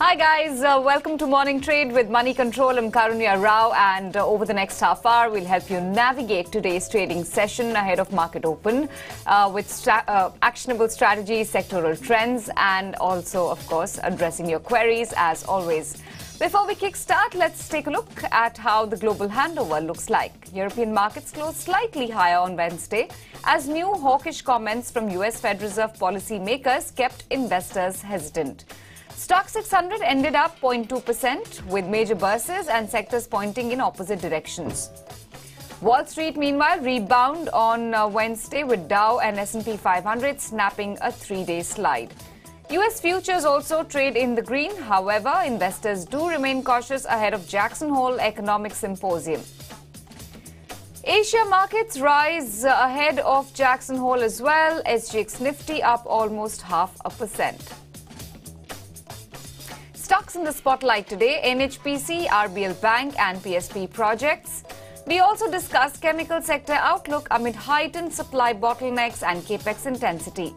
Hi guys, welcome to Morning Trade with Money Control. I'm Karunya Rao, and over the next half hour we'll help you navigate today's trading session ahead of market open with actionable strategies, sectoral trends, and also, of course, addressing your queries as always. Before we kickstart, let's take a look at how the global handover looks like. European markets closed slightly higher on Wednesday as new hawkish comments from US Fed Reserve policymakers kept investors hesitant. Stoxx 600 ended up 0.2% with major bourses and sectors pointing in opposite directions. Wall Street, meanwhile, rebound on Wednesday with Dow and S&P 500 snapping a three-day slide. US futures also trade in the green. However, investors do remain cautious ahead of Jackson Hole Economic Symposium. Asia markets rise ahead of Jackson Hole as well. SGX Nifty up almost 0.5%. Stocks in the spotlight today: NHPC, RBL Bank and PSP projects. We also discuss chemical sector outlook amid heightened supply bottlenecks and Capex intensity.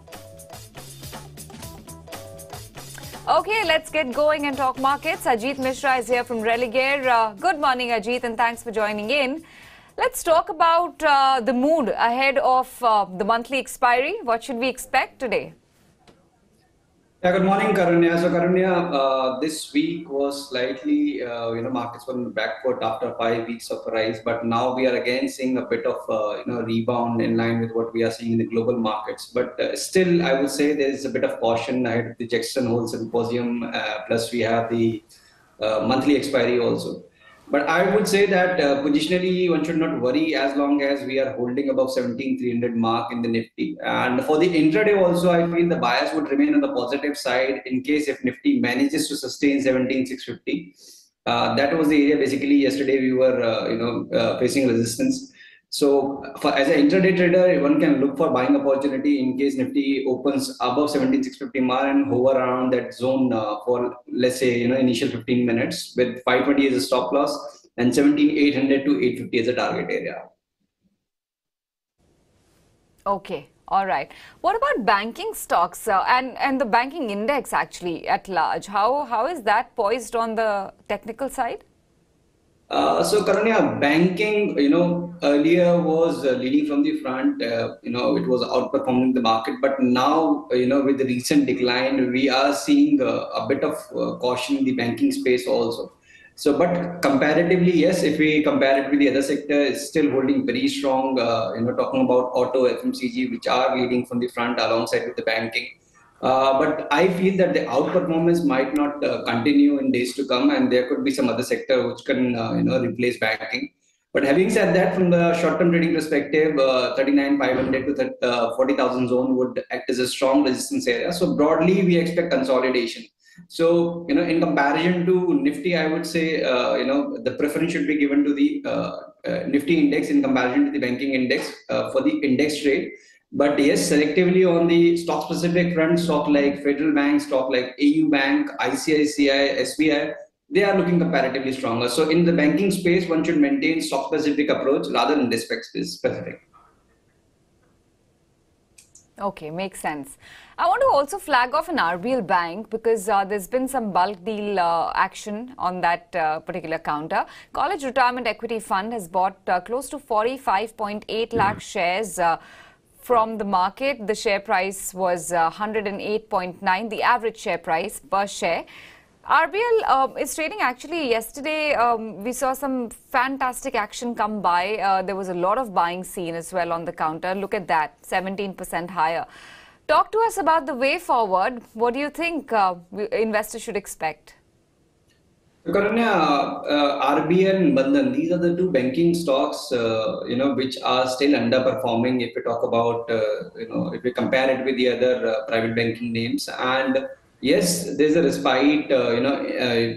Okay, let's get going and talk markets. Ajit Mishra is here from Religare. Good morning, Ajit, and thanks for joining in. Let's talk about the mood ahead of the monthly expiry. What should we expect today? Yeah, good morning, Karunya. So, Karunya, this week was slightly, markets were on the back foot after 5 weeks of a rise, but now we are again seeing a bit of, rebound in line with what we are seeing in the global markets. But still, I would say there is a bit of caution ahead of the Jackson Hole Symposium. Plus, we have the monthly expiry also. But I would say that positionally, one should not worry as long as we are holding above 17,300 mark in the Nifty. And for the intraday also, I feel the bias would remain on the positive side in case if Nifty manages to sustain 17,650. That was the area basically yesterday we were, facing resistance. So as an intraday trader, one can look for buying opportunity in case Nifty opens above 17,650 mark and hover around that zone for, let's say, initial 15 minutes with 520 as a stop loss and 17,800 to 850 as a target area. Okay. All right. What about banking stocks and the banking index actually at large? How is that poised on the technical side? So Karunya, banking, earlier was leading from the front, it was outperforming the market. But now, with the recent decline, we are seeing a bit of caution in the banking space also. So, but comparatively, yes, if we compare it with the other sector, it's still holding very strong, talking about auto, FMCG, which are leading from the front alongside with the banking. But I feel that the outperformance might not continue in days to come, and there could be some other sector which can, replace banking. But having said that, from the short-term trading perspective, 39,500 to 40,000 zone would act as a strong resistance area. So broadly, we expect consolidation. So, in comparison to Nifty, I would say, the preference should be given to the Nifty index in comparison to the banking index for the index trade. But yes, selectively on the stock specific front, stock like Federal Bank, stock like AU Bank, ICICI, SBI, they are looking comparatively stronger. So in the banking space, one should maintain stock specific approach rather than index specific. Okay, makes sense. I want to also flag off an RBL Bank because there's been some bulk deal action on that particular counter. College Retirement Equity Fund has bought close to 45.8 lakh shares from the market. The share price was 108.9, the average share price per share. RBL is trading actually yesterday. We saw some fantastic action come by. There was a lot of buying seen as well on the counter. Look at that, 17% higher. Talk to us about the way forward. What do you think investors should expect? Karunya, RBL and Bandhan, these are the two banking stocks, which are still underperforming if we talk about, if we compare it with the other private banking names. And yes, there's a respite,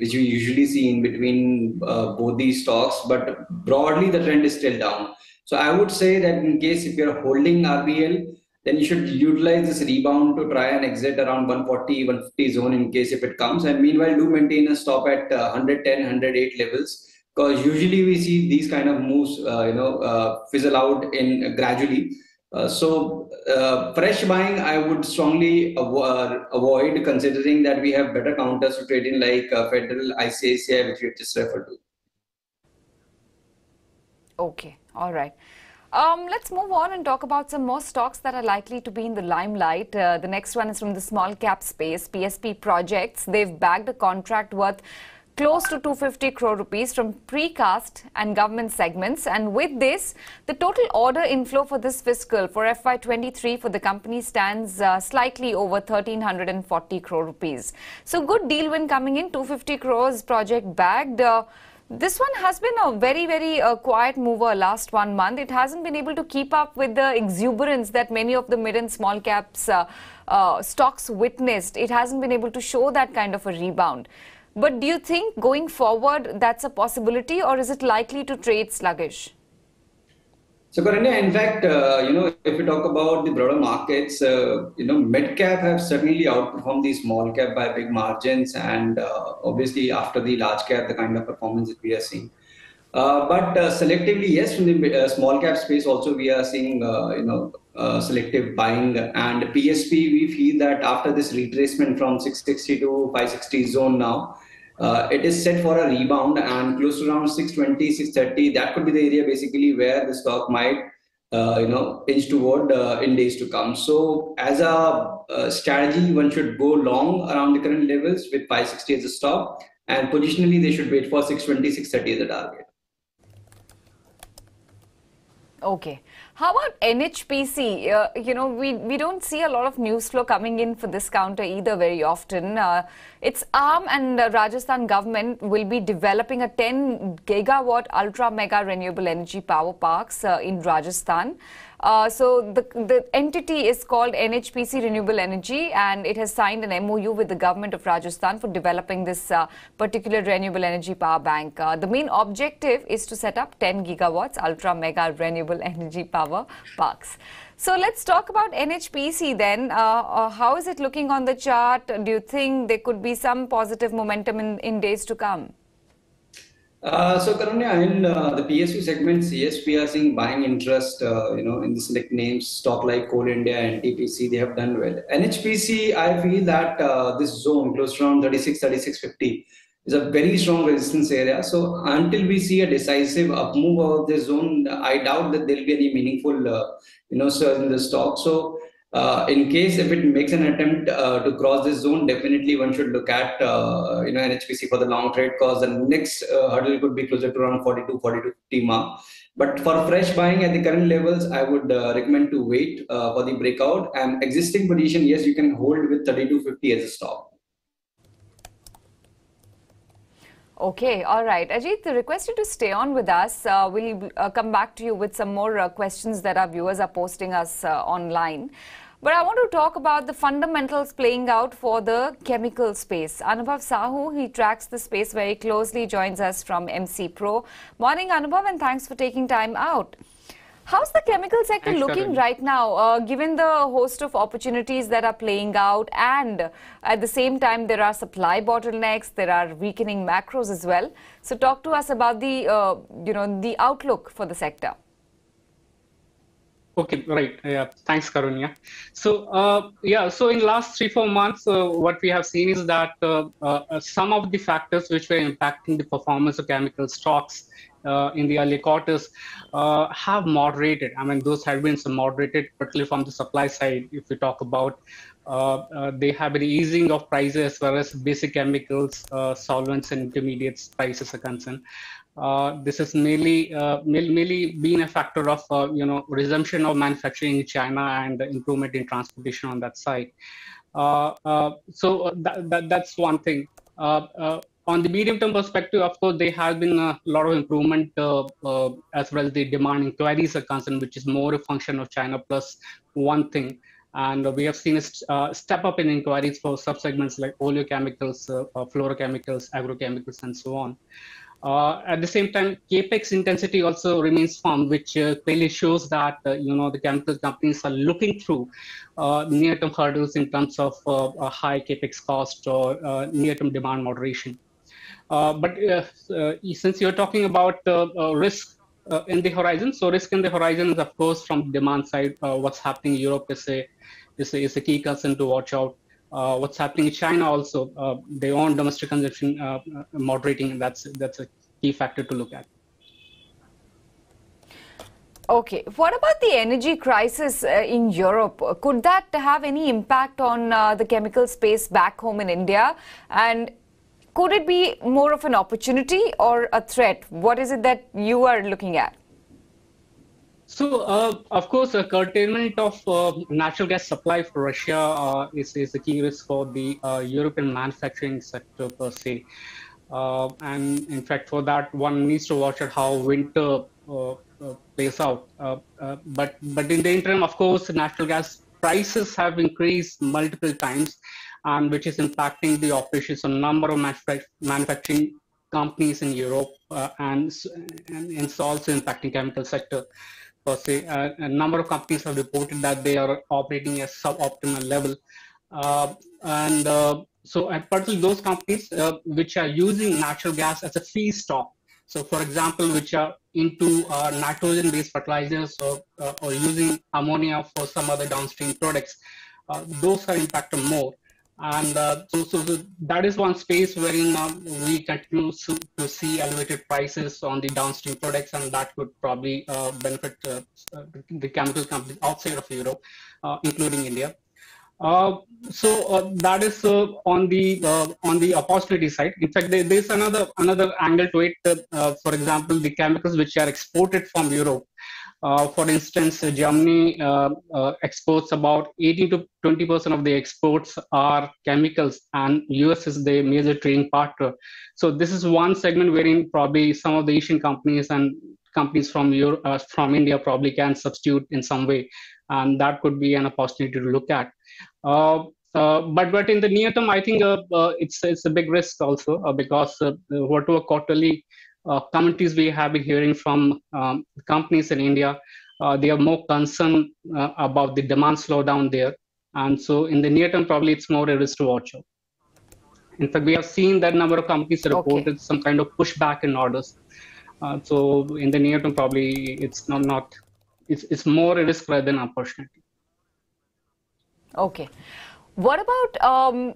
which we usually see in between both these stocks, but broadly the trend is still down. So I would say that in case if you're holding RBL, then you should utilize this rebound to try and exit around 140, 150 zone in case if it comes. And meanwhile, do maintain a stop at 110, 108 levels, because usually we see these kind of moves, fizzle out in gradually. Fresh buying, I would strongly avoid, considering that we have better counters to trade in, like Federal, ICICI, which we just referred to. Okay, all right. Let's move on and talk about some more stocks that are likely to be in the limelight. The next one is from the small cap space, PSP Projects. They've bagged a contract worth close to 250 crore rupees from precast and government segments. And with this, the total order inflow for this fiscal for FY23 for the company stands slightly over 1,340 crore rupees. So good deal win coming in, 250 crores project bagged. This one has been a very quiet mover last 1 month. It hasn't been able to keep up with the exuberance that many of the mid and small caps stocks witnessed. It hasn't been able to show that kind of a rebound. But do you think going forward that's a possibility, or is it likely to trade sluggish? So, Karanya, in fact, if we talk about the broader markets, mid cap have certainly outperformed the small cap by big margins, and obviously after the large cap, the kind of performance that we are seeing. But selectively, yes, from the small cap space also we are seeing, selective buying. And PSP, we feel that after this retracement from 660 to 560 zone now, it is set for a rebound, and close to around 620, 630. That could be the area basically where the stock might, inch toward in days to come. So, as a strategy, one should go long around the current levels with 560 as a stop, and positionally they should wait for 620, 630 as a target. Okay. How about NHPC? We don't see a lot of news flow coming in for this counter either very often. Its arm and Rajasthan government will be developing a 10 gigawatt ultra mega renewable energy power parks in Rajasthan. So the entity is called NHPC Renewable Energy, and it has signed an MOU with the government of Rajasthan for developing this particular renewable energy power bank. The main objective is to set up 10 gigawatts ultra mega renewable energy power parks. So let's talk about NHPC then. How is it looking on the chart? Do you think there could be some positive momentum in days to come? Karanya, in the PSU segments, yes, we are seeing buying interest, in the select names, stock like Coal India and NTPC, they have done well. NHPC, I feel that this zone close to around 36, 36.50 is a very strong resistance area. So until we see a decisive up move of this zone, I doubt that there will be any meaningful, surge in the stock. So in case if it makes an attempt to cross this zone, definitely one should look at NHPC for the long trade, because the next hurdle could be closer to around 42, 42.50 mark. But for fresh buying at the current levels, I would recommend to wait for the breakout. And existing position, yes, you can hold with 32.50 as a stop. Okay, all right. Ajit, request you to stay on with us. We'll come back to you with some more questions that our viewers are posting us online. But I want to talk about the fundamentals playing out for the chemical space. Anubhav Sahu, he tracks the space very closely, joins us from MC Pro. Morning, Anubhav, and thanks for taking time out. How's the chemical sector looking right now, given the host of opportunities that are playing out, and at the same time there are supply bottlenecks, there are weakening macros as well. So talk to us about the, the outlook for the sector. Okay, right. Yeah, thanks, Karunya. So, so in last 3-4 months, what we have seen is that some of the factors which were impacting the performance of chemical stocks in the early quarters have moderated. I mean, those have been some moderated, particularly from the supply side. If we talk about, they have been easing of prices as far as basic chemicals, solvents, and intermediates prices are concerned. This has mainly been a factor of resumption of manufacturing in China and improvement in transportation on that side. So that's one thing. On the medium-term perspective, of course, there has been a lot of improvement as well as the demand inquiries are concerned, which is more a function of China plus one thing. And we have seen a step up in inquiries for subsegments like oleochemicals, fluorochemicals, agrochemicals, and so on. At the same time, Capex intensity also remains firm, which clearly shows that the chemical companies are looking through near-term hurdles in terms of a high Capex cost or near-term demand moderation. But since you're talking about risk, in the horizon. So risk in the horizon is, of course, from demand side. What's happening in Europe is a key concern to watch out. What's happening in China also, their own domestic consumption moderating. That's a key factor to look at. Okay, what about the energy crisis in Europe? Could that have any impact on the chemical space back home in India? And could it be more of an opportunity or a threat? What is it that you are looking at? So, of course, a curtailment of natural gas supply for Russia is a key risk for the European manufacturing sector per se. And in fact, for that, one needs to watch out how winter plays out. But in the interim, of course, natural gas prices have increased multiple times, and which is impacting the operations of a number of manufacturing companies in Europe, and it's also impacting chemical sector. Per se, a number of companies have reported that they are operating at suboptimal level, so particularly those companies which are using natural gas as a feedstock. So, for example, which are into nitrogen-based fertilizers or using ammonia for some other downstream products, those are impacted more. And so that is one space wherein we continue to see elevated prices on the downstream products, and that could probably benefit the chemical companies outside of Europe, including India. That is on the opportunity side. In fact, there's another angle to it. For example, the chemicals which are exported from Europe. For instance, Germany exports about 18 to 20% of the exports are chemicals, and US is the major trading partner. So this is one segment wherein probably some of the Asian companies and companies from Europe, from India probably can substitute in some way, and that could be an opportunity to look at. But in the near term, I think it's a big risk also because whatever quarterly commentaries we have been hearing from companies in India, they are more concerned about the demand slowdown there. And so in the near term, probably it's more a risk to watch out. In fact, we have seen that number of companies reported some kind of pushback in orders. So in the near term, probably it's it's more a risk rather than opportunity. Okay. What about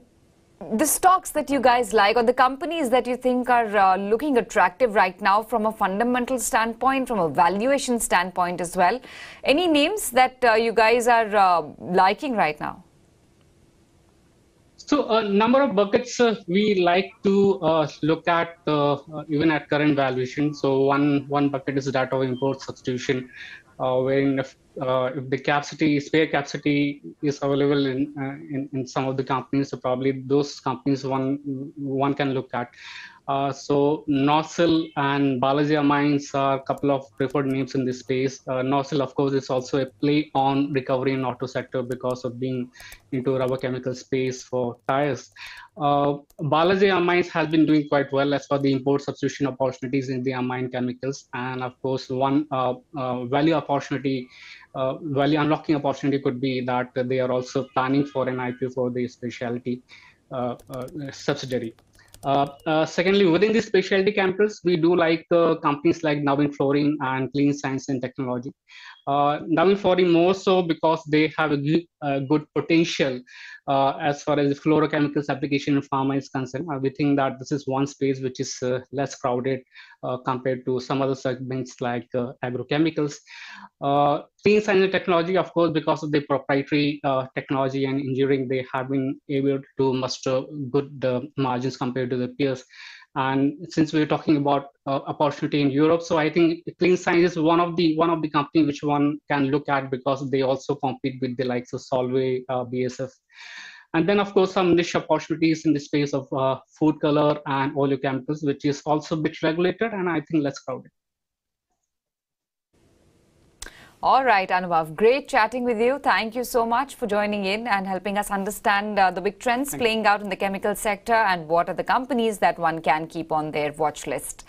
the stocks that you guys like, or the companies that you think are looking attractive right now from a fundamental standpoint, from a valuation standpoint as well? Any names that you guys are liking right now? So a number of buckets we like to look at even at current valuation. So one bucket is that of import substitution, wherein if the spare capacity is available in some of the companies, so probably those companies one can look at. So Nozzle and Balaji Amines are a couple of preferred names in this space. Nozzle, of course, is also a play on recovery in auto sector because of being into rubber chemical space for tires. Balaji Amines has been doing quite well as for the import substitution opportunities in the amine chemicals. And of course, one value unlocking opportunity could be that they are also planning for an IPO for the specialty subsidiary. Secondly, within the specialty chemicals, we do like companies like Navin Fluorine and Clean Science and Technology. Navin Fluorine more so because they have a good potential as far as the fluorochemicals application in pharma is concerned. We think that this is one space which is less crowded compared to some other segments like agrochemicals. Clean Science and Technology, of course, because of the proprietary technology and engineering, they have been able to muster good margins compared to the peers. And since we're talking about opportunity in Europe, so I think Clean Science is one of the company which one can look at because they also compete with the likes of Solvay, BASF. And then, of course, some niche opportunities in the space of food color and oleochemicals, which is also a bit regulated and I think less crowded. All right, Anubhav, great chatting with you. Thank you so much for joining in and helping us understand the big trends playing out in the chemical sector and what are the companies that one can keep on their watch list.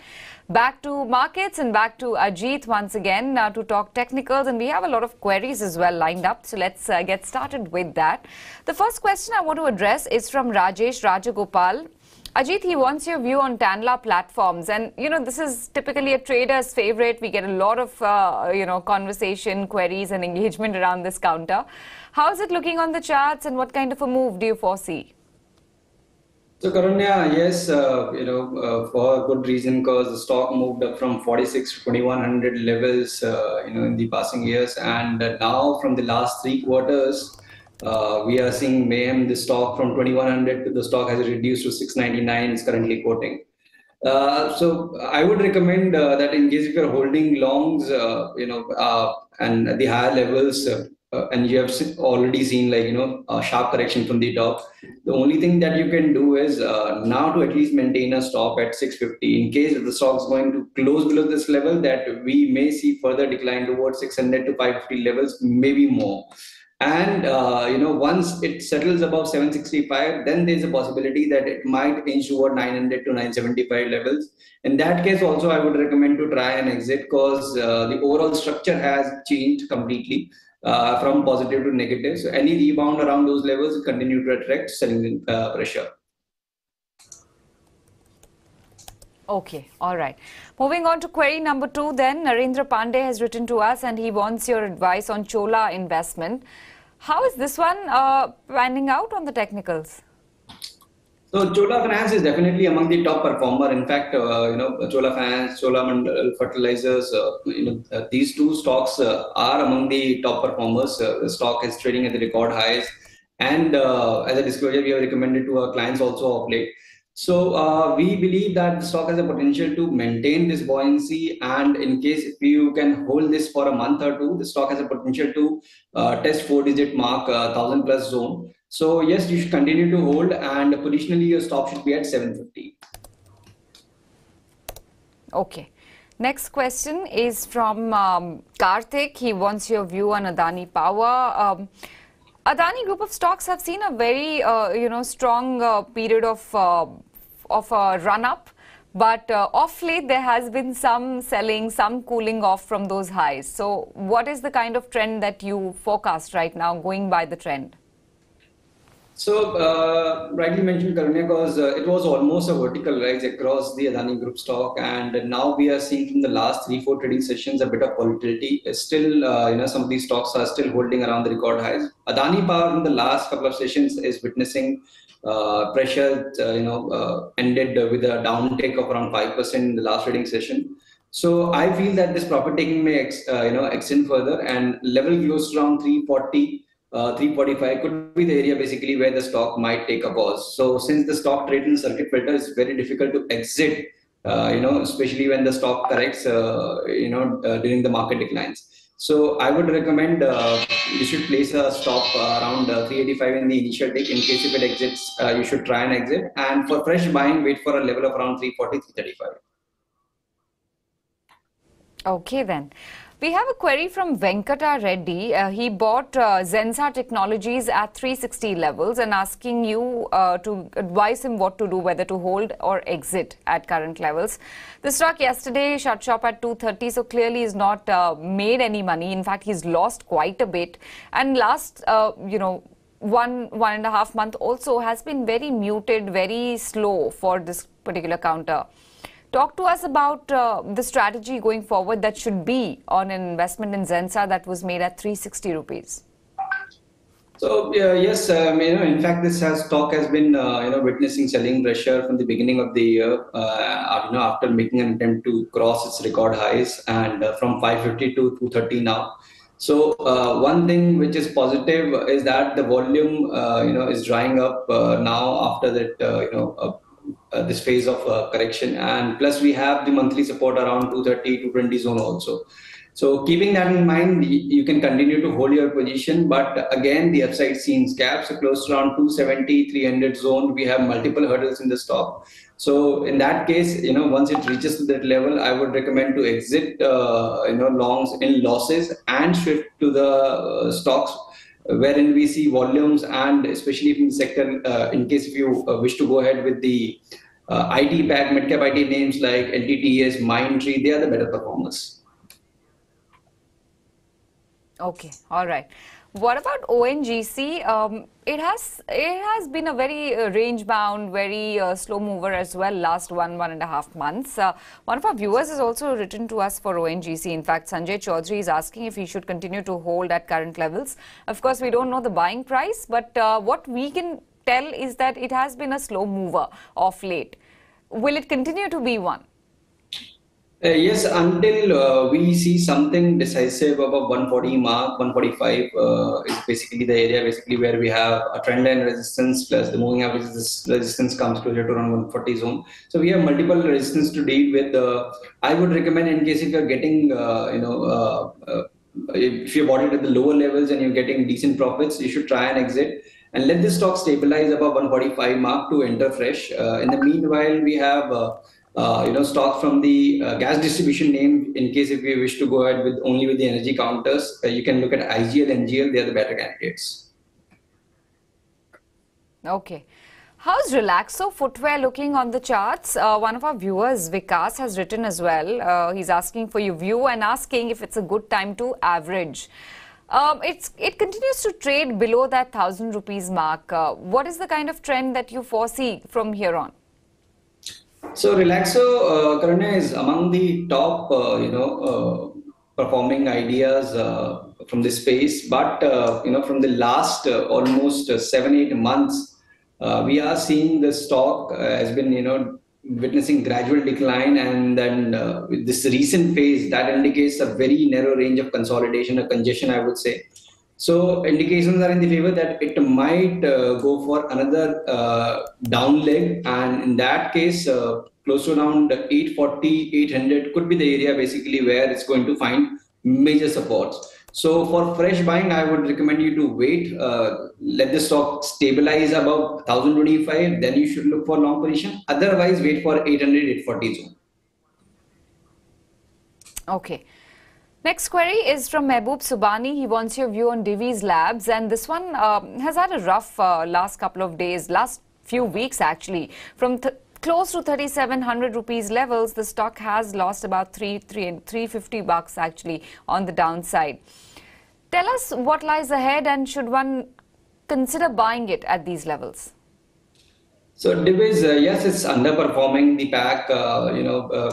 Back to markets and back to Ajit once again to talk technicals, and we have a lot of queries as well lined up. So let's get started with that. The first question I want to address is from Rajesh Rajagopal. Ajit, he wants your view on Tanla platforms. And, this is typically a trader's favorite. We get a lot of, conversation, queries and engagement around this counter. How is it looking on the charts and what kind of a move do you foresee? So Karunya, yes, for good reason, because the stock moved up from 46 to 2100 levels, in the passing years. And now from the last 3 quarters, we are seeing mayhem. The stock from 2100 to the stock has reduced to 699 is currently quoting. So I would recommend that in case if you're holding longs, and at the higher levels, and you have already seen a sharp correction from the top, the only thing that you can do is now to at least maintain a stop at 650. In case if the stock is going to close below this level, that we may see further decline towards 600 to 550 levels, maybe more. And once it settles above 765, then there's a possibility that it might inch toward 900 to 975 levels. In that case, also I would recommend to try and exit, because the overall structure has changed completely from positive to negative. So any rebound around those levels will continue to attract selling pressure. Okay, all right. Moving on to query number 2 then. Narendra Pandey has written to us and he wants your advice on Chola investment. How is this one panning out on the technicals? So Chola Finance is definitely among the top performer. In fact, Chola Finance, Chola Fertilizers, these two stocks are among the top performers. The stock is trading at the record highs. And as a disclosure, we have recommended to our clients also of late. So we believe that the stock has a potential to maintain this buoyancy, and in case if you can hold this for a month or two, the stock has a potential to test 4-digit mark, 1000 plus zone. So yes, you should continue to hold, and positionally your stop should be at 750. Okay. Next question is from Karthik. He wants your view on Adani Power. Adani group of stocks have seen a very, strong period of a run-up. But off late, there has been some selling, some cooling off from those highs. So what is the kind of trend that you forecast right now, going by the trend? So, rightly mentioned, Karunya, because it was almost a vertical rise across the Adani Group stock, and now we are seeing from the last 3-4 trading sessions a bit of volatility. Still, some of these stocks are still holding around the record highs. Adani Power in the last couple of sessions is witnessing pressure. Ended with a downtake of around 5% in the last trading session. So I feel that this profit taking may extend further, and level close around 340. 345 could be the area basically where the stock might take a pause. So since the stock trade in circuit filter is very difficult to exit, especially when the stock corrects, during the market declines. So I would recommend you should place a stop around 385 in the initial take. In case if it exits, you should try and exit. And for fresh buying, wait for a level of around 340, 335. Okay then. We have a query from Venkata Reddy. He bought Zensa Technologies at 360 levels and asking you to advise him what to do, whether to hold or exit at current levels. The stock yesterday shut shop at 230, so clearly is not made any money. In fact, he's lost quite a bit. And last, 1.5 month also has been very muted, very slow for this particular counter. Talk to us about the strategy going forward that should be on an investment in Zensa that was made at 360 rupees. So yes, in fact, this stock has been witnessing selling pressure from the beginning of the year. After making an attempt to cross its record highs, and from 550 to 230 now. So one thing which is positive is that the volume is drying up now after that this phase of correction, and plus we have the monthly support around 230 to 220 zone also. So keeping that in mind, you can continue to hold your position, but again the upside seems capped, so close to around 270, 300 zone. We have multiple hurdles in the stock. So in that case, once it reaches to that level, I would recommend to exit longs in losses and shift to the stocks wherein we see volumes, and especially from the sector, in case if you wish to go ahead with the IT pack, mid-cap IT names like LTTS, Mindtree, they are the better performers. Okay, all right. What about ONGC? It has been a very range-bound, very slow mover as well last 1.5 months. One of our viewers has also written to us for ONGC. In fact, Sanjay Chaudhary is asking if he should continue to hold at current levels. Of course, we don't know the buying price, but what we can tell is that it has been a slow mover of late. Will it continue to be one? Yes, until we see something decisive above 140 mark, 145 is basically the area where we have a trend line resistance plus the moving average resistance comes closer to around 140 zone. So we have multiple resistance to deal with. I would recommend, in case if you're getting, if you bought it at the lower levels and you're getting decent profits, you should try and exit and let the stock stabilize above 145 mark to enter fresh. In the meanwhile, we have stock from the gas distribution name. In case if we wish to go ahead with only with the energy counters, you can look at IGL, NGL. They are the better candidates. Okay. How's Relaxo Footwear looking on the charts? One of our viewers, Vikas, has written as well. He's asking for your view and asking if it's a good time to average. It continues to trade below that 1,000 rupees mark. What is the kind of trend that you foresee from here on? So Relaxo, Karanya, is among the top, performing ideas from this space. But from the last almost 7-8 months, we are seeing the stock has been witnessing gradual decline, and then with this recent phase that indicates a very narrow range of consolidation or congestion, I would say. So indications are in the favor that it might go for another down leg, and in that case, close to around 840, 800 could be the area basically where it's going to find major supports. So for fresh buying, I would recommend you to wait, let the stock stabilize above 1,025, then you should look for long position. Otherwise, wait for 800, 840 zone. Okay. Next query is from Mehboob Subani. He wants your view on Divi's Labs, and this one has had a rough last couple of days, last few weeks actually. From close to 3,700 rupees levels, the stock has lost about 350 bucks actually on the downside. Tell us what lies ahead, and should one consider buying it at these levels? So Divi's, yes, it's underperforming the pack,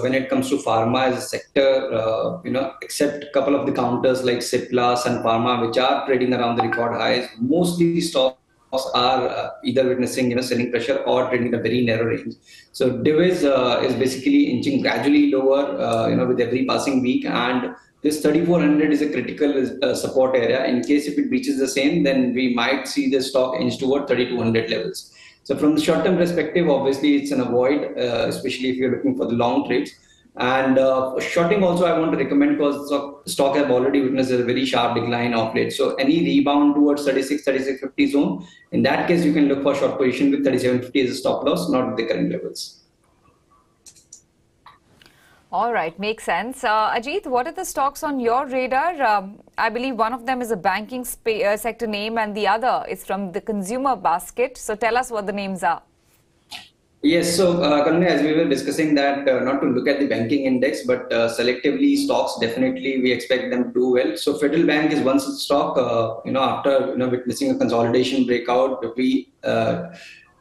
when it comes to pharma as a sector, except a couple of the counters like Cipla, Sun Pharma, which are trading around the record highs. Mostly the stocks are either witnessing, selling pressure or trading in a very narrow range. So Divi's is basically inching gradually lower, with every passing week, and this 3,400 is a critical support area. In case if it reaches the same, then we might see the stock inch toward 3,200 levels. So from the short-term perspective, obviously it's an avoid, especially if you're looking for the long trades. And shorting also I want to recommend, because stock have already witnessed a very sharp decline of late. So any rebound towards 36, 36.50 zone, in that case you can look for short position with 37.50 as a stop loss, not at the current levels. All right, makes sense. Ajit, what are the stocks on your radar? I believe one of them is a banking sector name and the other is from the consumer basket. So tell us what the names are. Yes, so Karuna, as we were discussing that not to look at the banking index, but selectively stocks, definitely we expect them to do well. So Federal Bank is one such stock, after witnessing a consolidation breakout, we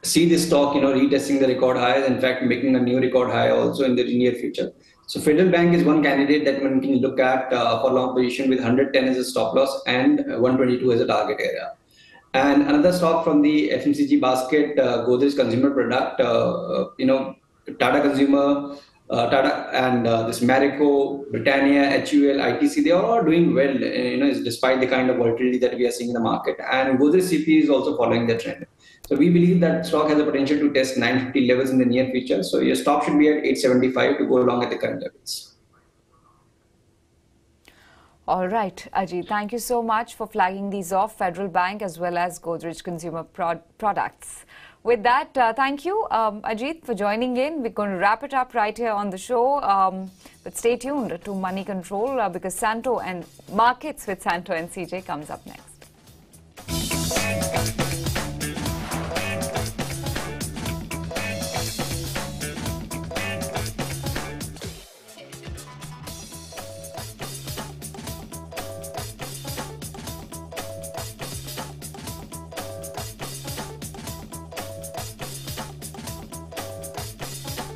see this stock, retesting the record highs, in fact, making a new record high also in the near future. So Federal Bank is one candidate that one can look at for long position with 110 as a stop loss and 122 as a target area. And another stock from the FMCG basket, Godrej Consumer Product, Tata Consumer, Tata and this Marico, Britannia, HUL, ITC, they are all doing well, despite the kind of volatility that we are seeing in the market. And Godrej CP is also following the trend. So we believe that stock has the potential to test 950 levels in the near future. So your stop should be at 875 to go along at the current levels. All right, Ajit, thank you so much for flagging these off, Federal Bank as well as Godrej Consumer Products. With that, thank you, Ajit, for joining in. We're going to wrap it up right here on the show. But stay tuned to Money Control because Santo and Markets with Santo and CJ comes up next.